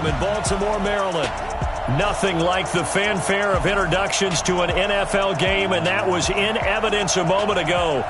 in Baltimore, Maryland. Nothing like the fanfare of introductions to an NFL game, and that was in evidence a moment ago.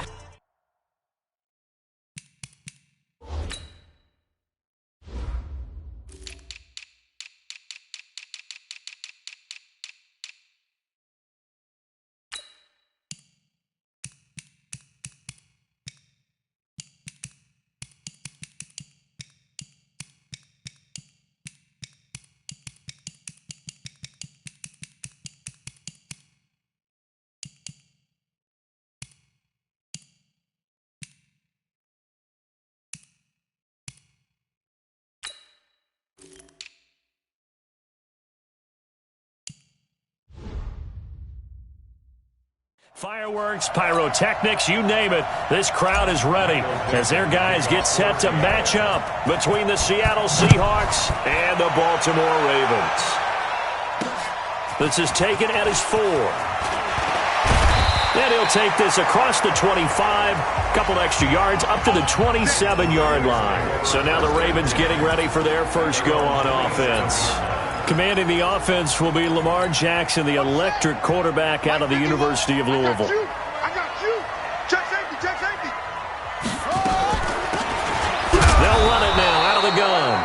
Fireworks, pyrotechnics, you name it, this crowd is ready as their guys get set to match up between the Seattle Seahawks and the Baltimore Ravens. This is taken at his 4. And he'll take this across the 25, couple extra yards, up to the 27-yard line. So now the Ravens getting ready for their first go on offense. Commanding the offense will be Lamar Jackson, the electric quarterback out of the University of Louisville. I got you. Check safety, check safety. They'll run it now out of the gun.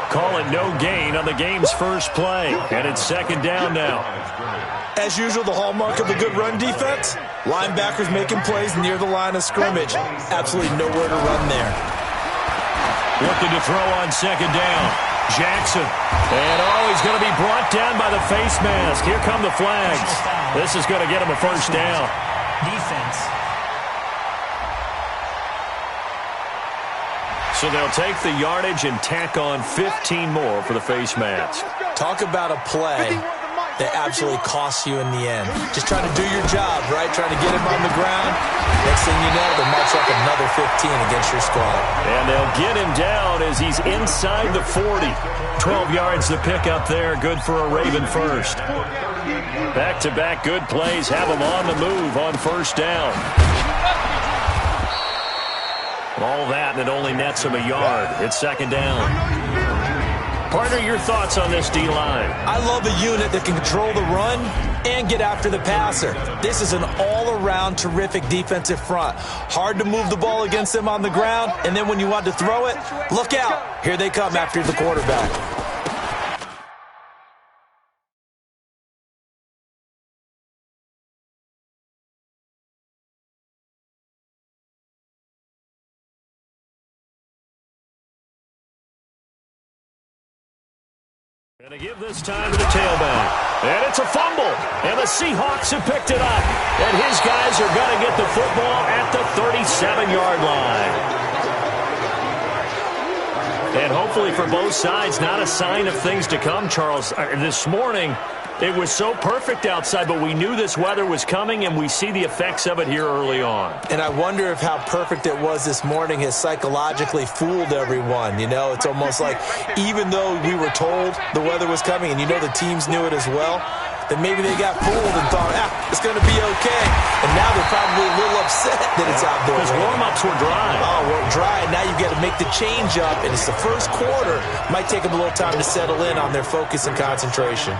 Call it no gain on the game's first play. And it's second down now. As usual, the hallmark of a good run defense, linebackers making plays near the line of scrimmage. Absolutely nowhere to run there. Looking to throw on second down. Jackson. And he's going to be brought down by the face mask. Here come the flags. This is going to get him a first down. Defense. So they'll take the yardage and tack on 15 more for the face mask. Talk about a play that absolutely costs you in the end. Just trying to do your job, right? Trying to get him on the ground. Next thing you know, they'll march up another 15 against your squad. And they'll get him down as he's inside the 40. 12 yards to pick up there. Good for a Raven first. Back-to-back good plays have him on the move on first down. All that, and it only nets him a yard. It's second down. Partner, your thoughts on this D-line? I love a unit that can control the run and get after the passer. This is an all-around terrific defensive front. Hard to move the ball against them on the ground, and then when you want to throw it, look out. Here they come after the quarterback. And to give this time to the tailback. And it's a fumble. And the Seahawks have picked it up. And his guys are going to get the football at the 37-yard line. And hopefully for both sides, not a sign of things to come, Charles. This morning, it was so perfect outside, but we knew this weather was coming, and we see the effects of it here early on. And I wonder if how perfect it was this morning has psychologically fooled everyone. You know, it's almost like even though we were told the weather was coming, and you know the teams knew it as well, then maybe they got fooled and thought, it's going to be okay. And now they're probably a little upset that it's out there. Because warm-ups were dry. Oh, we're dry, and now you've got to make the change up, and it's the first quarter. Might take them a little time to settle in on their focus and concentration.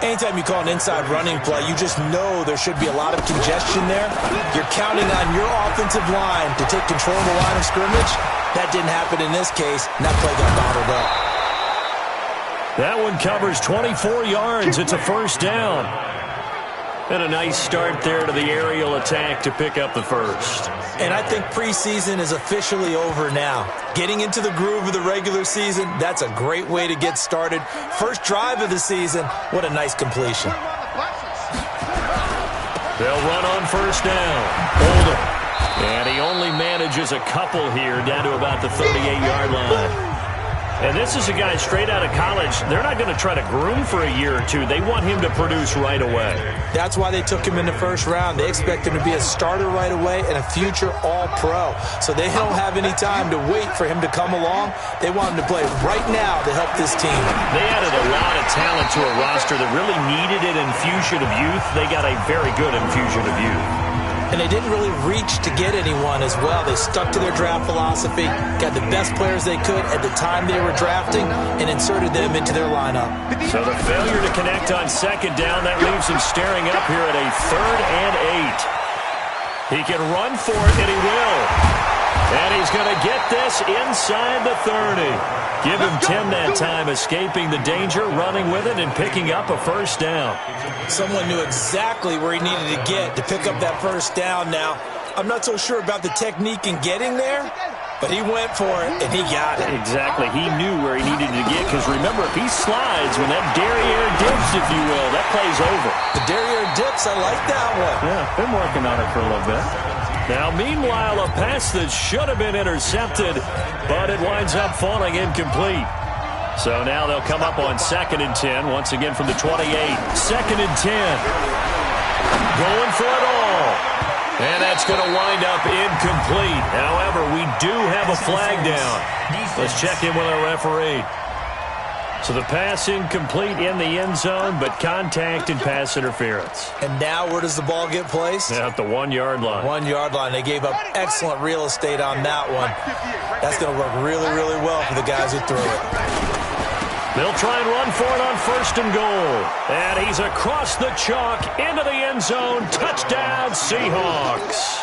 Anytime you call an inside running play, you just know there should be a lot of congestion there. You're counting on your offensive line to take control of the line of scrimmage. That didn't happen in this case, and that play got bottled up. That one covers 24 yards. It's a first down. And a nice start there to the aerial attack to pick up the first. And I think preseason is officially over now. Getting into the groove of the regular season, that's a great way to get started. First drive of the season, what a nice completion. They'll run on first down. Holden. And he only manages a couple here down to about the 38-yard line. And this is a guy straight out of college. They're not going to try to groom for a year or two. They want him to produce right away. That's why they took him in the first round. They expect him to be a starter right away and a future all-pro. So they don't have any time to wait for him to come along. They want him to play right now to help this team. They added a lot of talent to a roster that really needed an infusion of youth. They got a very good infusion of youth. And they didn't really reach to get anyone as well. They stuck to their draft philosophy, got the best players they could at the time they were drafting, and inserted them into their lineup. So the failure to connect on second down, that leaves him staring up here at a 3rd and 8. He can run for it, and he will. And he's going to get this inside the 30. Give him 10 that time, escaping the danger, running with it, and picking up a first down. Someone knew exactly where he needed to get to pick up that first down now. I'm not so sure about the technique in getting there, but he went for it, and he got it. Exactly. He knew where he needed to get, because remember, if he slides, when that derriere dips, if you will, that play's over. The derriere dips, I like that one. Yeah, been working on it for a little bit. Now, meanwhile, a pass that should have been intercepted, but it winds up falling incomplete. So now they'll come up on 2nd and 10, once again from the 28. 2nd and 10. Going for it all. And that's going to wind up incomplete. However, we do have a flag down. Let's check in with our referee. So the pass incomplete in the end zone, but contact and pass interference. And now where does the ball get placed? Yeah, at the 1-yard line. 1-yard line. They gave up excellent real estate on that one. That's going to work really, really well for the guys who threw it. They'll try and run for it on 1st and goal. And he's across the chalk into the end zone. Touchdown, Seahawks.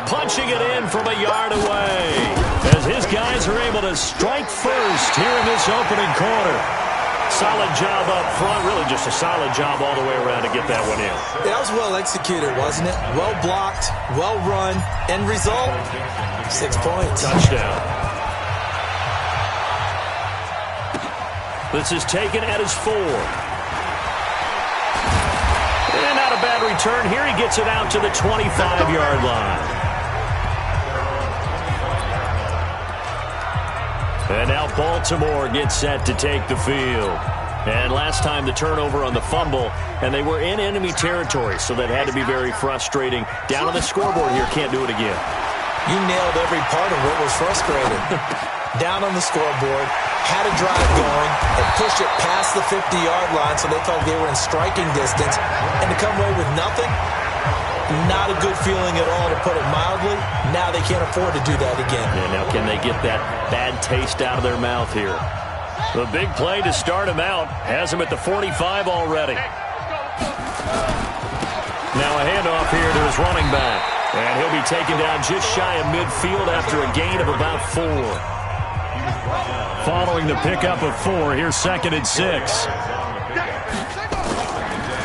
Punching it in from a yard away as his guys are able to strike first here in this opening quarter. Solid job up front. Really just a solid job all the way around to get that one in. Yeah, that was well executed, wasn't it? Well blocked, well run. End result, 6 points. Touchdown. This is taken at his 4. And not a bad return. Here he gets it out to the 25-yard line. And now Baltimore gets set to take the field. And last time the turnover on the fumble, and they were in enemy territory, so that had to be very frustrating. Down on the scoreboard here, can't do it again. You nailed every part of what was frustrating. Down on the scoreboard, had a drive going, and pushed it past the 50-yard line so they felt they were in striking distance. And to come away with nothing, not a good feeling at all, to put it mildly. Now they can't afford to do that again. Yeah, now can they get that bad taste out of their mouth here? The big play to start him out has him at the 45 already. Now a handoff here to his running back. And he'll be taken down just shy of midfield after a gain of about 4. Following the pickup of 4, here's 2nd and 6.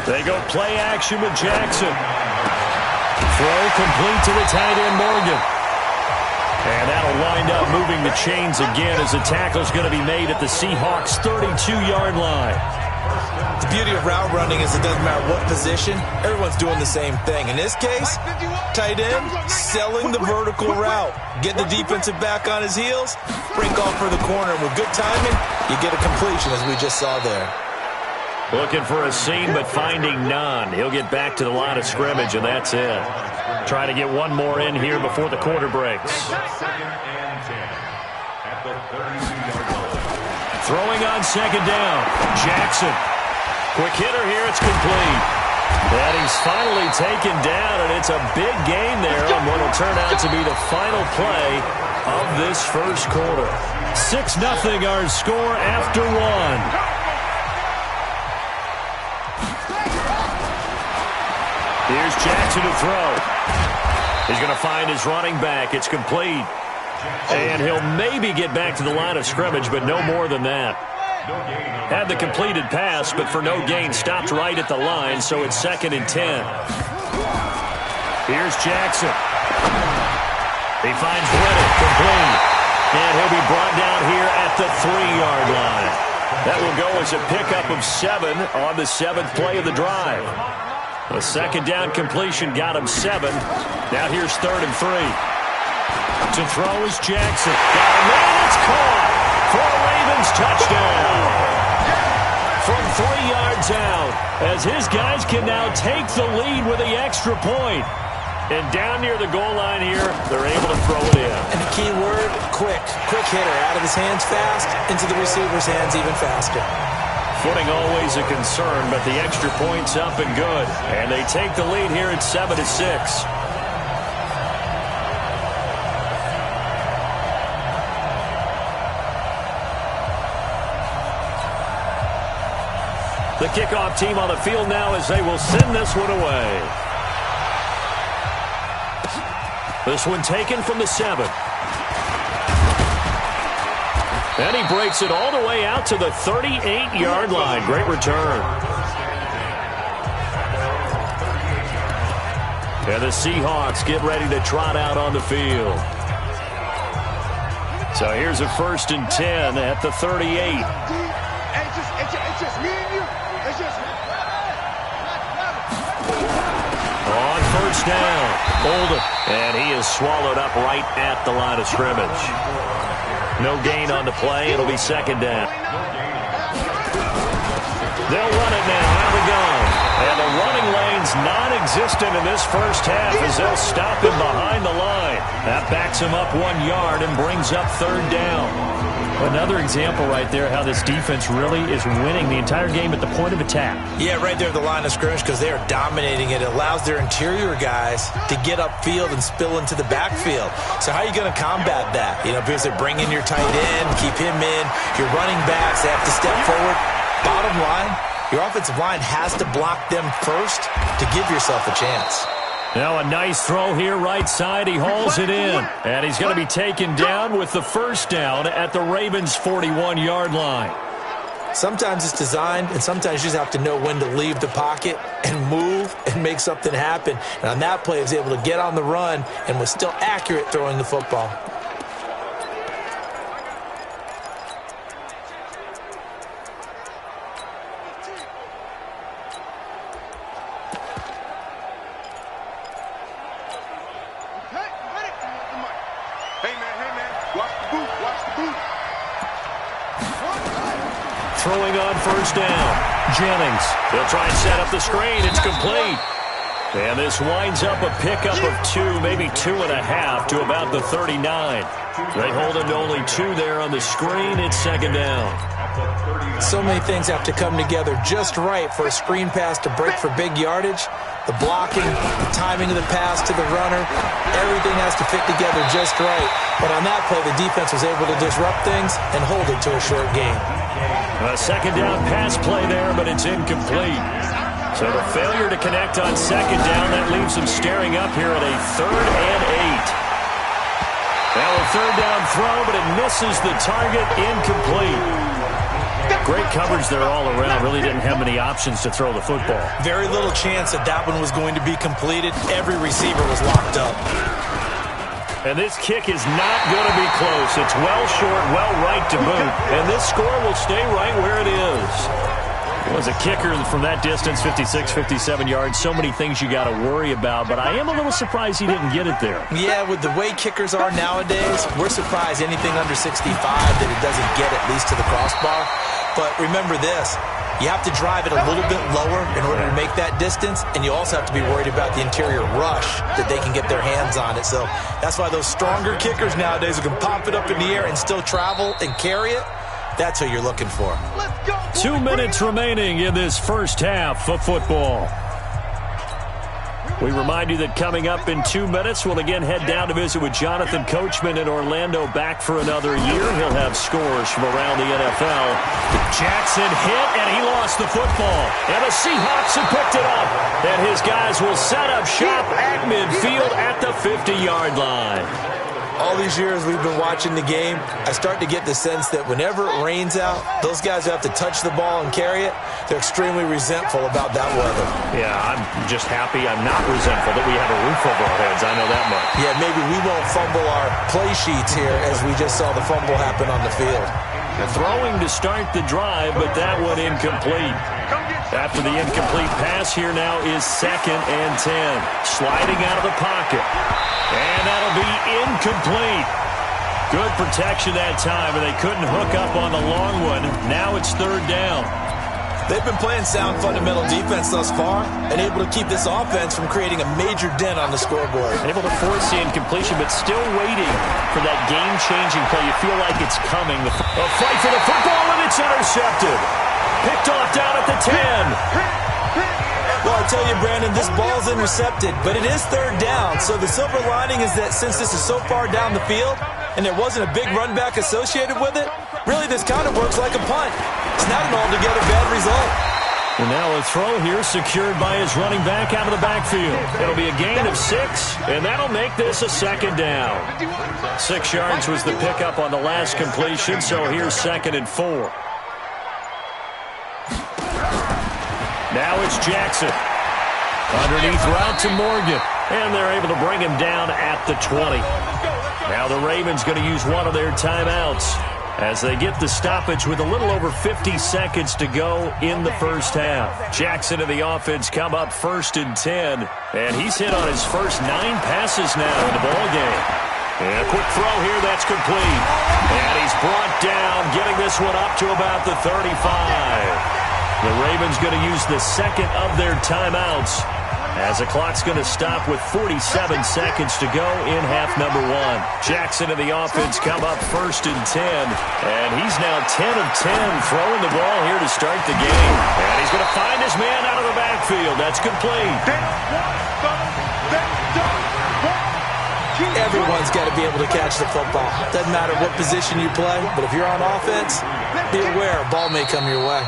They go play action with Jackson. Throw complete to the tight end, Morgan. And that'll wind up moving the chains again as the tackle's going to be made at the Seahawks' 32-yard line. The beauty of route running is it doesn't matter what position, everyone's doing the same thing. In this case, tight end, selling the vertical route. Get the defensive back on his heels, break off for the corner. And with good timing, you get a completion, as we just saw there. Looking for a seam, but finding none. He'll get back to the line of scrimmage, and that's it. Trying to get one more in here before the quarter breaks. Throwing on 2nd down. Jackson. Quick hitter here. It's complete. And he's finally taken down, and it's a big gain there on what will turn out to be the final play of this first quarter. 6-0 our score after 1. Here's Jackson to throw. He's going to find his running back. It's complete. And he'll maybe get back to the line of scrimmage, but no more than that. Had the completed pass, but for no gain, stopped right at the line, so it's 2nd and 10. Here's Jackson. He finds Reddick, complete. And he'll be brought down here at the 3-yard line. That will go as a pickup of 7 on the 7th play of the drive. A 2nd down completion got him 7. Now here's 3rd and 3. To throw is Jackson. Got him, and it's caught for a Ravens touchdown. From 3 yards out, as his guys can now take the lead with the extra point. And down near the goal line here, they're able to throw it in. And the key word, quick. Quick hitter, out of his hands fast, into the receiver's hands even faster. Footing always a concern, but the extra point's up and good. And they take the lead here at 7-6. The kickoff team on the field now as they will send this one away. This one taken from the 7. And he breaks it all the way out to the 38-yard line. Great return. And the Seahawks get ready to trot out on the field. So here's a 1st and 10 at the 38. It's just me and you. It's just On 1st down, Oldham. And he is swallowed up right at the line of scrimmage. No gain on the play. It'll be 2nd down. They'll run it now. Now they go. And the running lane's non-existent in this first half as they'll stop him behind the line. That backs him up 1 yard and brings up 3rd down. Another example right there how this defense really is winning the entire game at the point of attack. Yeah, right there at the line of scrimmage because they are dominating it. It allows their interior guys to get upfield and spill into the backfield. So how are you going to combat that? You know, because they bring in your tight end, keep him in. Your running backs, they have to step forward. Bottom line, your offensive line has to block them first to give yourself a chance. Now a nice throw here right side. He hauls it in. And he's going to be taken down with the 1st down at the Ravens' 41-yard line. Sometimes it's designed, and sometimes you just have to know when to leave the pocket and move and make something happen. And on that play, he was able to get on the run and was still accurate throwing the football. Throwing on 1st down. Jennings. They'll try and set up the screen. It's complete. And this winds up a pickup of 2, maybe 2.5 to about the 39. They hold him to only 2 there on the screen. It's 2nd down. So many things have to come together just right for a screen pass to break for big yardage. The blocking, the timing of the pass to the runner, everything has to fit together just right. But on that play, the defense was able to disrupt things and hold it to a short gain. A 2nd down pass play there, but it's incomplete. So the failure to connect on 2nd down, that leaves them staring up here at a 3rd and 8. Now a 3rd down throw, but it misses the target, incomplete. Great coverage there all around. Really didn't have many options to throw the football. Very little chance that that one was going to be completed. Every receiver was locked up. And this kick is not going to be close. It's well short, well right to boot. And this score will stay right where it is. It was a kicker from that distance, 56, 57 yards. So many things you got to worry about. But I am a little surprised he didn't get it there. Yeah, with the way kickers are nowadays, we're surprised anything under 65 that it doesn't get at least to the crossbar. But remember this, you have to drive it a little bit lower in order to make that distance, and you also have to be worried about the interior rush that they can get their hands on it. So that's why those stronger kickers nowadays who can pop it up in the air and still travel and carry it, that's who you're looking for. 2 minutes remaining in this first half of football. We remind you that coming up in 2 minutes, we'll again head down to visit with Jonathan Coachman in Orlando, back for another year. He'll have scores from around the NFL. Jackson hit, and he lost the football. And the Seahawks have picked it up. And his guys will set up shop at midfield at the 50-yard line. All these years we've been watching the game, I start to get the sense that whenever it rains out, those guys who have to touch the ball and carry it, they're extremely resentful about that weather. Yeah, I'm just happy I'm not resentful that we have a roof over our heads. I know that much. Yeah, maybe we won't fumble our play sheets here as we just saw the fumble happen on the field. Throwing to start the drive, but that one incomplete. After the incomplete pass, here now is 2nd and 10. Sliding out of the pocket. And that'll be incomplete. Good protection that time, and they couldn't hook up on the long one. Now it's 3rd down. They've been playing sound fundamental defense thus far and able to keep this offense from creating a major dent on the scoreboard. Able to force the incompletion, but still waiting for that game-changing play. You feel like it's coming. A fight for the football, and it's intercepted. Picked off down at the 10. Well, I tell you, Brandon, this ball's intercepted, but it is third down. So the silver lining is that since this is so far down the field and there wasn't a big run back associated with it, really this kind of works like a punt. It's not an altogether bad result. And now a throw here secured by his running back out of the backfield. It'll be a gain of 6, and that'll make this a second down. 6 yards was the pickup on the last completion, so here's 2nd and 4. Now it's Jackson. Underneath route to Morgan. And they're able to bring him down at the 20. Now the Ravens going to use one of their timeouts as they get the stoppage with a little over 50 seconds to go in the first half. Jackson and the offense come up 1st and 10. And he's hit on his first 9 passes now in the ballgame. And a quick throw here, that's complete. And he's brought down, getting this one up to about the 35. The Ravens going to use the second of their timeouts as the clock's going to stop with 47 seconds to go in half number 1. Jackson and the offense come up 1st and 10, and he's now 10 of 10 throwing the ball here to start the game. And he's going to find his man out of the backfield. That's complete. Everyone's got to be able to catch the football. Doesn't matter what position you play, but if you're on offense, be aware a ball may come your way.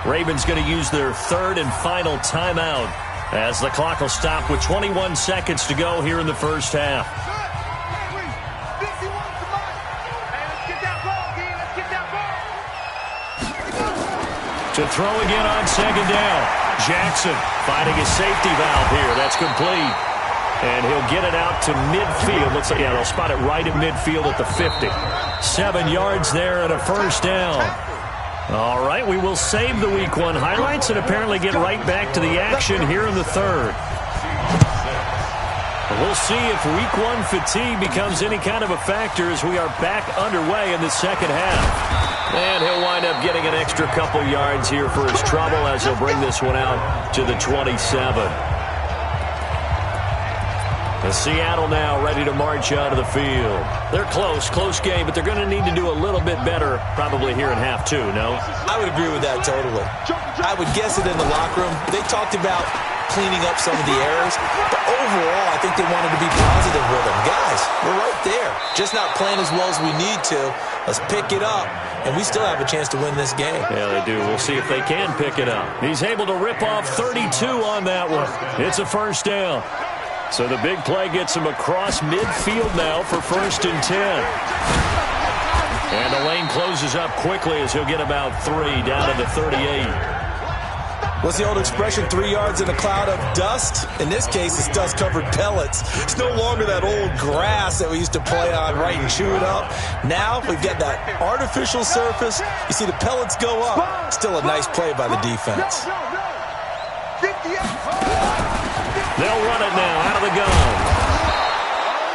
Ravens going to use their 3rd and final timeout as the clock will stop with 21 seconds to go here in the first half. To throw again on 2nd down. Jackson finding his safety valve here. That's complete. And he'll get it out to midfield. Looks like, yeah, they'll spot it right at midfield at the 50. 7 yards there and a first down. All right, we will save the Week 1 highlights and apparently get right back to the action here in the 3rd. We'll see if Week 1 fatigue becomes any kind of a factor as we are back underway in the second half. And he'll wind up getting an extra couple yards here for his trouble as he'll bring this one out to the 27. And Seattle now ready to march out of the field. They're close game, but they're going to need to do a little bit better probably here in half 2, no? I would agree with that totally. I would guess it in the locker room. They talked about cleaning up some of the errors, but overall, I think they wanted to be positive with them. Guys, we're right there. Just not playing as well as we need to. Let's pick it up, and we still have a chance to win this game. Yeah, they do. We'll see if they can pick it up. He's able to rip off 32 on that one. It's a first down. So the big play gets him across midfield now for 1st and 10. And the lane closes up quickly as he'll get about 3 down to the 38. What's the old expression, 3 yards in a cloud of dust? In this case, it's dust-covered pellets. It's no longer that old grass that we used to play on, right, and chew it up. Now we've got that artificial surface. You see the pellets go up. Still a nice play by the defense. They'll run it now out of the gun.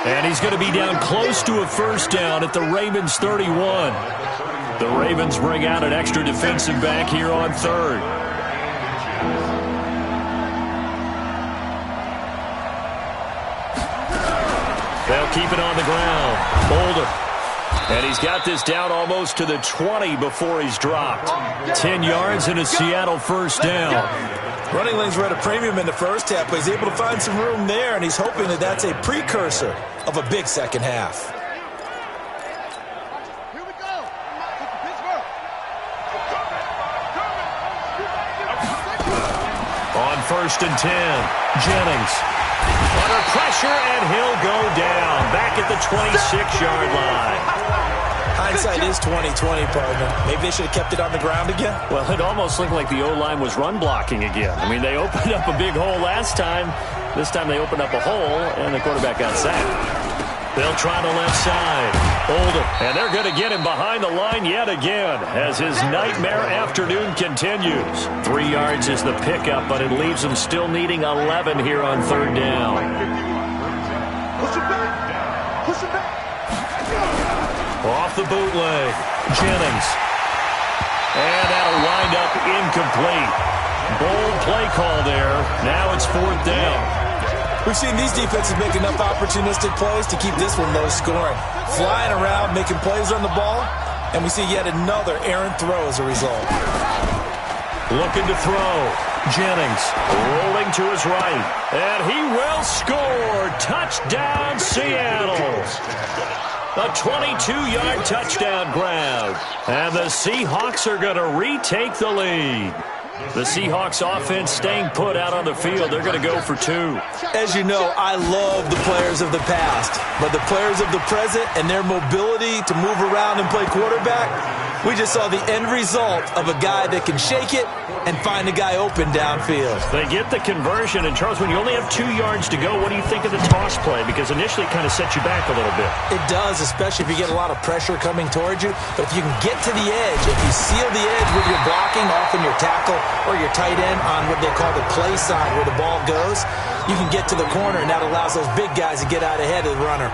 And he's going to be down close to a first down at the Ravens 31. The Ravens bring out an extra defensive back here on 3rd. They'll keep it on the ground. Boulder. And he's got this down almost to the 20 before he's dropped. 10 yards and a Seattle first down. Running lanes were at a premium in the first half, but he's able to find some room there, and he's hoping that that's a precursor of a big second half. Here we go. Pittsburgh. On 1st and 10, Jennings. Under pressure, and he'll go down. Back at the 26-yard line. Hindsight is 20/20, partner. Maybe they should have kept it on the ground again. Well, it almost looked like the O-line was run blocking again. I mean, they opened up a big hole last time. This time they opened up a hole, and the quarterback got sacked. They'll try the left side. Boulder, and they're going to get him behind the line yet again as his nightmare afternoon continues. 3 yards is the pickup, but it leaves him still needing 11 here on 3rd down. Push it back. Push it back. Off the bootleg, Jennings. And that'll wind up incomplete. Bold play call there. Now it's 4th down. We've seen these defenses make enough opportunistic plays to keep this one low scoring. Flying around, making plays on the ball, and we see yet another errant throw as a result. Looking to throw. Jennings rolling to his right. And he will score. Touchdown, Seattle. A 22-yard touchdown grab. And the Seahawks are going to retake the lead. The Seahawks offense staying put out on the field. They're going to go for two. As you know, I love the players of the past. But the players of the present and their mobility to move around and play quarterback, we just saw the end result of a guy that can shake it and find a guy open downfield. They get the conversion. And, Charles, when you only have 2 yards to go, what do you think of the toss play? Because initially it kind of sets you back a little bit. It does, especially if you get a lot of pressure coming towards you. But if you can get to the edge, if you seal the edge with your blocking, often your tackle or your tight end on what they call the play side where the ball goes, you can get to the corner, and that allows those big guys to get out ahead of the runner.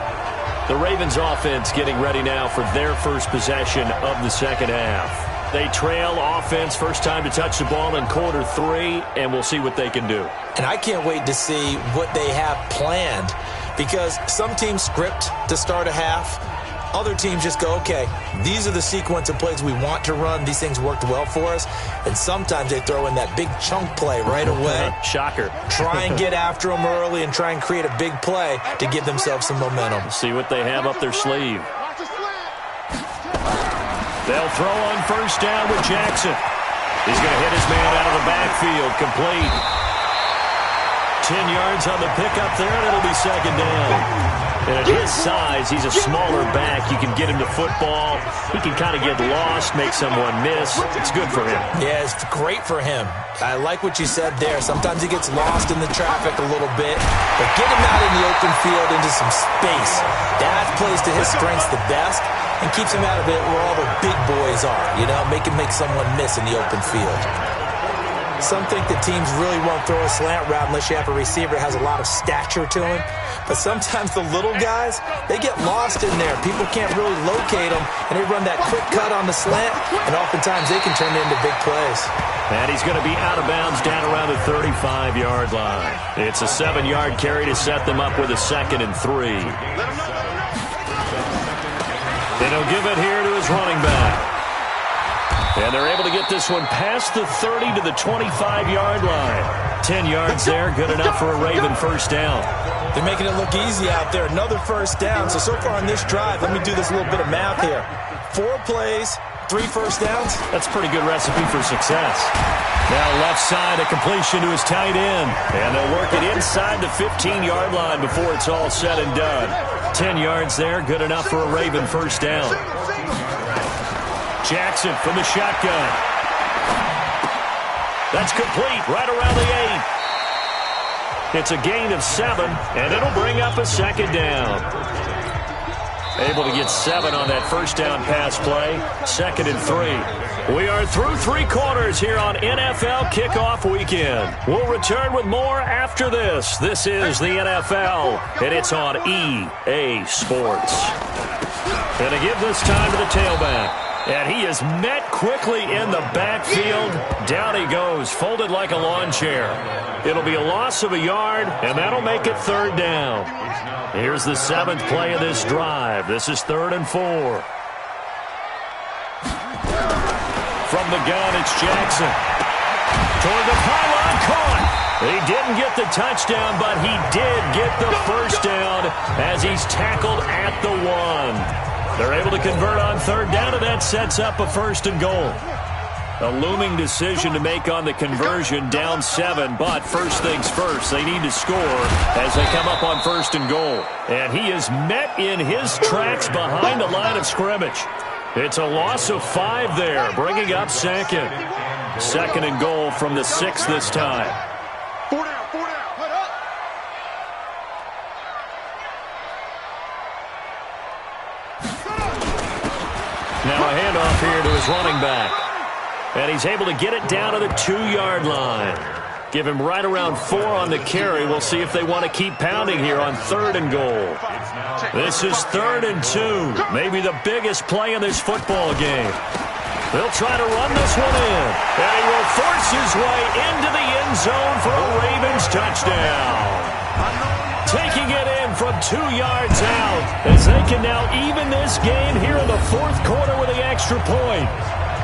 The Ravens offense getting ready now for their first possession of the second half. They trail offense, first time to touch the ball in quarter 3, and we'll see what they can do. And I can't wait to see what they have planned, because some teams script to start a half. Other teams just go, okay, these are the sequence of plays we want to run. These things worked well for us. And sometimes they throw in that big chunk play right away. Shocker. Try and get after them early and try and create a big play to give themselves some momentum. See what they have up their sleeve. They'll throw on first down with Jackson. He's going to hit his man out of the backfield. Complete. 10 yards on the pickup there, and it'll be second down. And at his size, he's a smaller back. You can get him to football. He can kind of get lost, make someone miss. It's good for him. Yeah, it's great for him. I like what you said there. Sometimes he gets lost in the traffic a little bit, but get him out in the open field into some space. That plays to his strengths the best and keeps him out of it where all the big boys are, you know, make someone miss in the open field. Some think that teams really won't throw a slant route unless you have a receiver that has a lot of stature to him. But sometimes the little guys, they get lost in there. People can't really locate them, and they run that quick cut on the slant, and oftentimes they can turn it into big plays. And he's going to be out of bounds down around the 35-yard line. It's a 7-yard carry to set them up with a 2nd and 3. Then he'll give it here to his running back. And they're able to get this one past the 30 to the 25-yard line. 10 yards there, good enough for a Raven first down. They're making it look easy out there. Another first down. So far on this drive, let me do this little bit of math here. 4 plays, 3 first downs. That's a pretty good recipe for success. Now left side, a completion to his tight end. And they'll work it inside the 15-yard line before it's all said and done. 10 yards there, good enough for a Raven first down. Jackson from the shotgun. That's complete right around the 8. It's a gain of 7, and it'll bring up a 2nd down. Able to get 7 on that first down pass play. 2nd and 3. We are through 3 quarters here on NFL Kickoff Weekend. We'll return with more after this. This is the NFL, and it's on EA Sports. And to give this time to the tailback. And he is met quickly in the backfield. Down he goes, folded like a lawn chair. It'll be a loss of a yard, and that'll make it 3rd down. Here's the 7th play of this drive. This is 3rd and 4. From the gun, it's Jackson. Toward the pylon, caught. He didn't get the touchdown, but he did get the first down as he's tackled at the 1. They're able to convert on 3rd down, and that sets up a 1st and goal. A looming decision to make on the conversion, down 7, but first things first, they need to score as they come up on 1st and goal. And he is met in his tracks behind the line of scrimmage. It's a loss of 5 there, bringing up 2nd. 2nd and goal from the 6 this time. 4 down, 4 down. Put up. Now a handoff here to his running back. And he's able to get it down to the 2-yard line. Give him right around 4 on the carry. We'll see if they want to keep pounding here on 3rd and goal. This is 3rd and 2. Maybe the biggest play in this football game. They'll try to run this one in. And he will force his way into the end zone for a Ravens touchdown. Taking it in from 2 yards out as they can now even this game here in the 4th quarter with the extra point.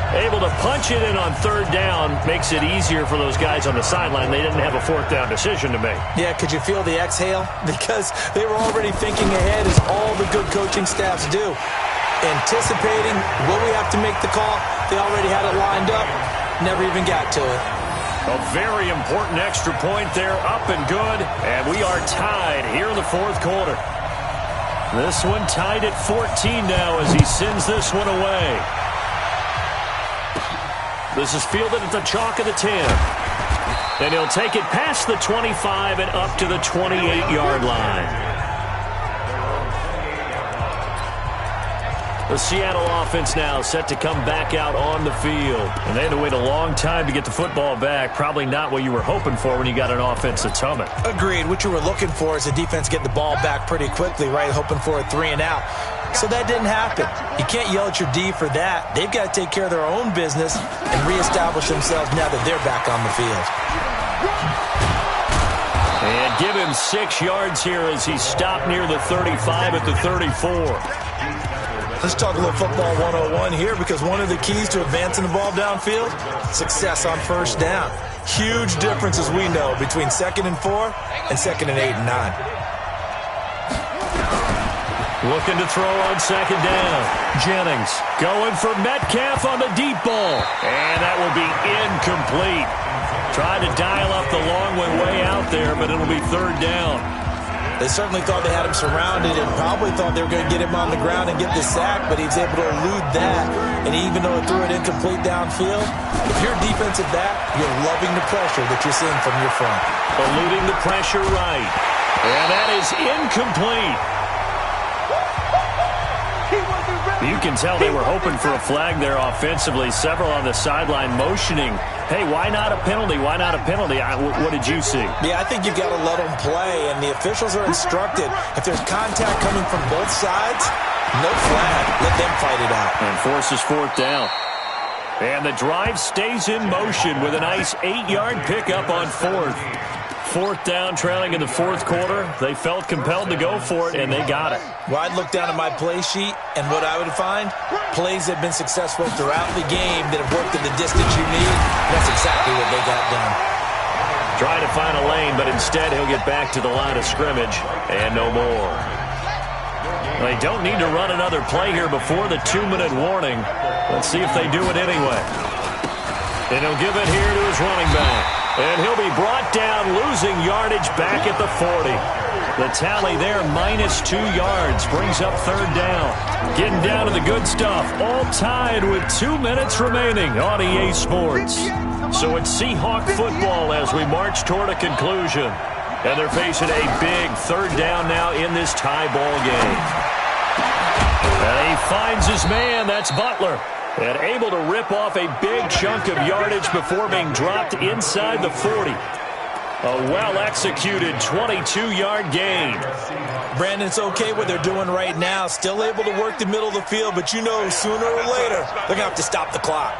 Able to punch it in on third down makes it easier for those guys on the sideline. They didn't have a fourth down decision to make. Yeah, could you feel the exhale? Because they were already thinking ahead, as all the good coaching staffs do. Anticipating, will we have to make the call? They already had it lined up. Never even got to it. A very important extra point there, up and good. And we are tied here in the fourth quarter. This one tied at 14 now as he sends this one away. This is fielded at the chalk of the 10. And he'll take it past the 25 and up to the 28-yard line. The Seattle offense now set to come back out on the field. And they had to wait a long time to get the football back. Probably not what you were hoping for when you got an offense that's humming. Agreed. What you were looking for is the defense getting the ball back pretty quickly, right? Hoping for a 3 and out. So that didn't happen. You can't yell at your D for that. They've got to take care of their own business and reestablish themselves now that they're back on the field. And give him 6 yards here as he stopped near the 35 at the 34. Let's talk a little football 101 here, because one of the keys to advancing the ball downfield, success on first down. Huge difference, as we know, between 2nd and 4 and 2nd and 8 and 9. Looking to throw on 2nd down. Jennings going for Metcalf on the deep ball. And that will be incomplete. Tried to dial up the long way out there, but it'll be 3rd down. They certainly thought they had him surrounded and probably thought they were going to get him on the ground and get the sack, but he was able to elude that. And even though it threw it incomplete downfield, if you're a defensive back, you're loving the pressure that you're seeing from your front. Eluding the pressure right. And that is incomplete. You can tell they were hoping for a flag there offensively. Several on the sideline motioning, hey, why not a penalty? Why not a penalty? What did you see? Yeah, I think you've got to let them play, and the officials are instructed. If there's contact coming from both sides, no flag. Let them fight it out. And forces 4th down. And the drive stays in motion with a nice 8-yard pickup on 4th. 4th down, trailing in the 4th quarter. They felt compelled to go for it, and they got it. Well, I'd look down at my play sheet, and what I would find, plays that have been successful throughout the game that have worked in the distance you need. That's exactly what they got done. Trying to find a lane, but instead he'll get back to the line of scrimmage, and no more. They don't need to run another play here before the 2-minute warning. Let's see if they do it anyway. And he'll give it here to his running back. And he'll be brought down, losing yardage back at the 40. The tally there, -2 yards, brings up 3rd down. Getting down to the good stuff, all tied with 2 minutes remaining on EA Sports. So it's Seahawk football as we march toward a conclusion. And they're facing a big 3rd down now in this tie ball game. And he finds his man, that's Butler. And able to rip off a big chunk of yardage before being dropped inside the 40. A well-executed 22-yard gain. Brandon, it's okay what they're doing right now. Still able to work the middle of the field, but you know sooner or later they're going to have to stop the clock.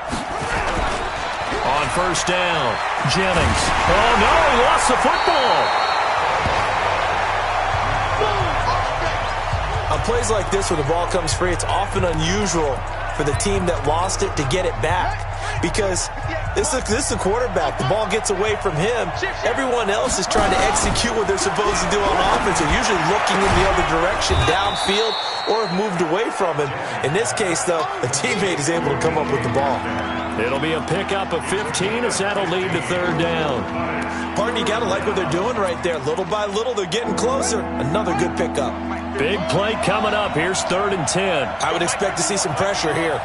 On 1st down, Jennings. Oh, no, he lost the football. On plays like this where the ball comes free, it's often unusual for the team that lost it to get it back, because this is the quarterback. The ball gets away from him. Everyone else is trying to execute what they're supposed to do on offense. They're usually looking in the other direction, downfield, or have moved away from him. In this case, though, a teammate is able to come up with the ball. It'll be a pickup of 15 as that'll lead to 3rd down. Pardon, you got to like what they're doing right there. Little by little, they're getting closer. Another good pickup. Big play coming up. Here's 3rd and 10. I would expect to see some pressure here.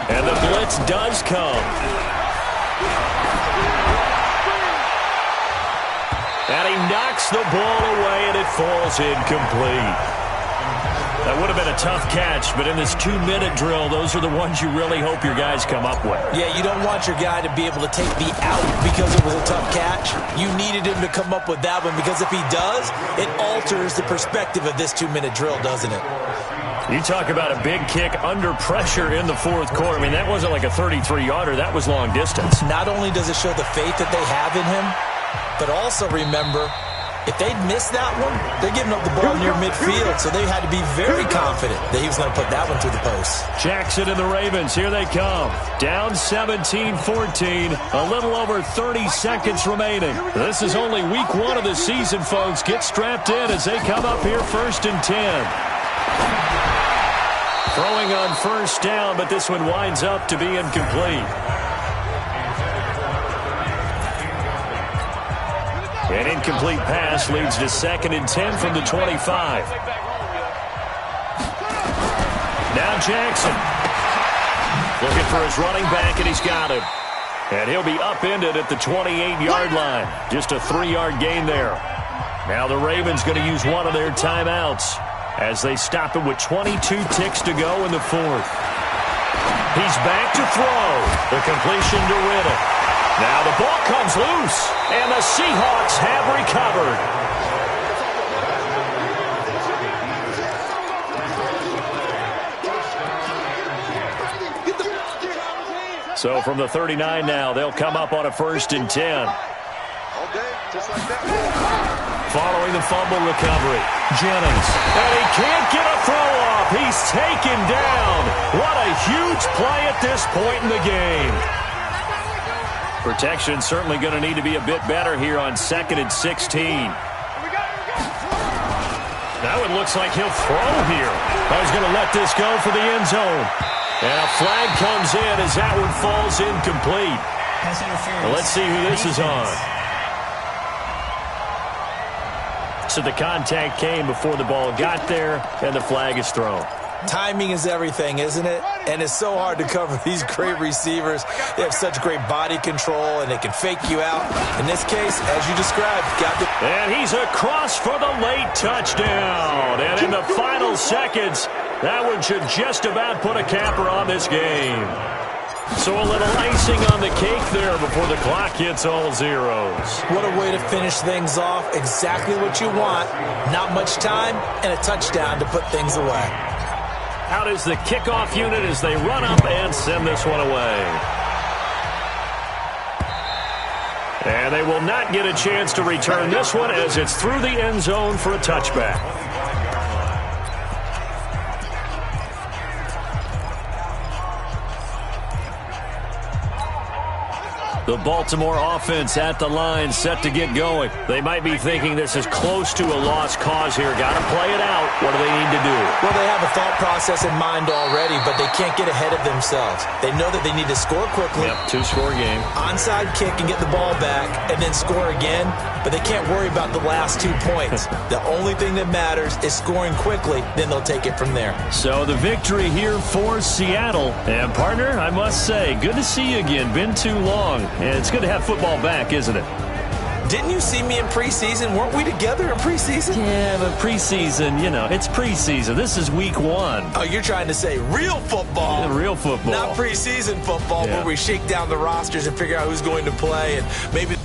And the blitz does come. And he knocks the ball away, and it falls incomplete. That would have been a tough catch, but in this 2-minute drill, those are the ones you really hope your guys come up with. Yeah, you don't want your guy to be able to take the out because it was a tough catch. You needed him to come up with that one, because if he does, it alters the perspective of this 2-minute drill, doesn't it? You talk about a big kick under pressure in the 4th quarter. I mean, that wasn't like a 33-yarder. That was long distance. Not only does it show the faith that they have in him, but also remember, If they'd missed that one, they're giving up the ball near midfield, so they had to be very confident that he was going to put that one through the post. Jackson and the Ravens, here they come. Down 17-14, a little over 30 seconds remaining. This is only week 1 of the season, folks. Get strapped in as they come up here 1st and 10. Throwing on 1st down, but this one winds up to be incomplete. An incomplete pass leads to 2nd and 10 from the 25. Now Jackson. Looking for his running back, and he's got him. And he'll be upended at the 28-yard line. Just a 3-yard gain there. Now the Ravens going to use one of their timeouts as they stop it with 22 ticks to go in the 4th. He's back to throw. The completion to Riddick. Now the ball comes loose, and the Seahawks have recovered. So from the 39 now, they'll come up on a 1st and 10. Following the fumble recovery, Jennings. And he can't get a throw off. He's taken down. What a huge play at this point in the game. Protection certainly going to need to be a bit better here on 2nd and 16. Now it looks like he'll throw here. He's going to let this go for the end zone. And a flag comes in as that one falls incomplete. Well, let's see who this is on. So the contact came before the ball got there, and the flag is thrown. Timing is everything, isn't it? And it's so hard to cover these great receivers. They have such great body control, and they can fake you out. In this case, as you described, and he's across for the late touchdown. And in the final seconds, that one should just about put a capper on this game. So a little icing on the cake there before the clock hits all zeros. What a way to finish things off. Exactly what you want. Not much time and a touchdown to put things away. Out is the kickoff unit as they run up and send this one away. And they will not get a chance to return this one as it's through the end zone for a touchback. The Baltimore offense at the line, set to get going. They might be thinking this is close to a lost cause here. Got to play it out. What do they need to do? Well, they have a thought process in mind already, but they can't get ahead of themselves. They know that they need to score quickly. Yep, 2-score game. Onside kick and get the ball back, and then score again. But they can't worry about the last 2 points. The only thing that matters is scoring quickly. Then they'll take it from there. So the victory here for Seattle. And, partner, I must say, good to see you again. Been too long. And it's good to have football back, isn't it? Didn't you see me in preseason? Weren't we together in preseason? Yeah, but preseason, you know, it's preseason. This is week 1. Oh, you're trying to say real football. Yeah, real football. Not preseason football where we shake down the rosters and figure out who's going to play and maybe